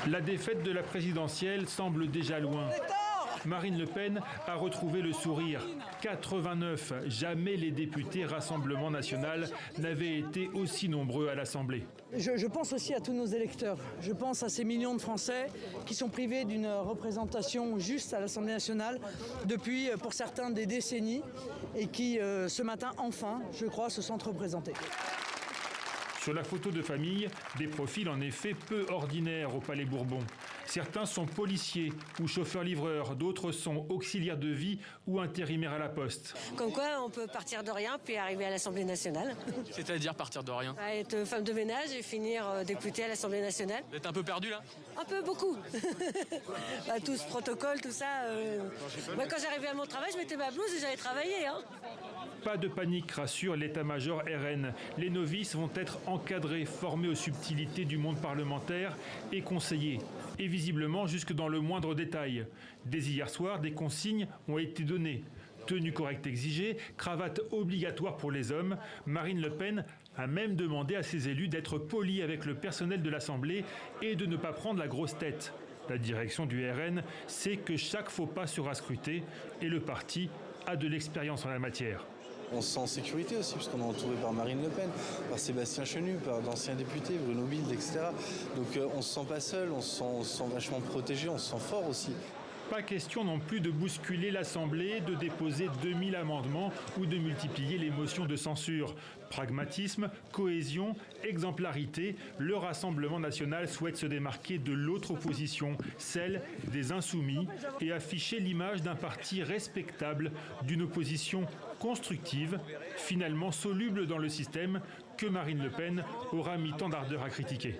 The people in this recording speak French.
La défaite de la présidentielle semble déjà loin. Marine Le Pen a retrouvé le sourire. 89, jamais les députés Rassemblement National n'avaient été aussi nombreux à l'Assemblée. Je pense aussi à tous nos électeurs. Je pense à ces millions de Français qui sont privés d'une représentation juste à l'Assemblée nationale depuis, pour certains, des décennies et qui, ce matin, enfin, je crois, se sentent représentés. Sur la photo de famille, des profils en effet peu ordinaires au Palais Bourbon. Certains sont policiers ou chauffeurs-livreurs, d'autres sont auxiliaires de vie ou intérimaires à la poste. Comme quoi, on peut partir de rien puis arriver à l'Assemblée nationale. C'est-à-dire partir de rien? Être femme de ménage et finir députée à l'Assemblée nationale. Vous êtes un peu perdu là? Un peu, beaucoup. Tout ce protocole, tout ça. Quand j'arrivais à mon travail, je mettais ma blouse et j'allais travailler. Pas de panique, rassure l'état-major RN. Les novices vont être encadrés, formés aux subtilités du monde parlementaire et conseillés. Et visiblement jusque dans le moindre détail. Dès hier soir, des consignes ont été données. Tenue correcte exigée, cravate obligatoire pour les hommes. Marine Le Pen a même demandé à ses élus d'être polis avec le personnel de l'Assemblée et de ne pas prendre la grosse tête. La direction du RN sait que chaque faux pas sera scruté et le parti a de l'expérience en la matière. On se sent en sécurité aussi, parce qu'on est entouré par Marine Le Pen, par Sébastien Chenu, par d'anciens députés, Bruno Bilde, etc. Donc on se sent pas seul, on se sent vachement protégé, on se sent fort aussi. Pas question non plus de bousculer l'Assemblée, de déposer 2000 amendements ou de multiplier les motions de censure. Pragmatisme, cohésion, exemplarité, le Rassemblement national souhaite se démarquer de l'autre opposition, celle des insoumis, et afficher l'image d'un parti respectable, d'une opposition constructive, finalement soluble dans le système que Marine Le Pen aura mis tant d'ardeur à critiquer.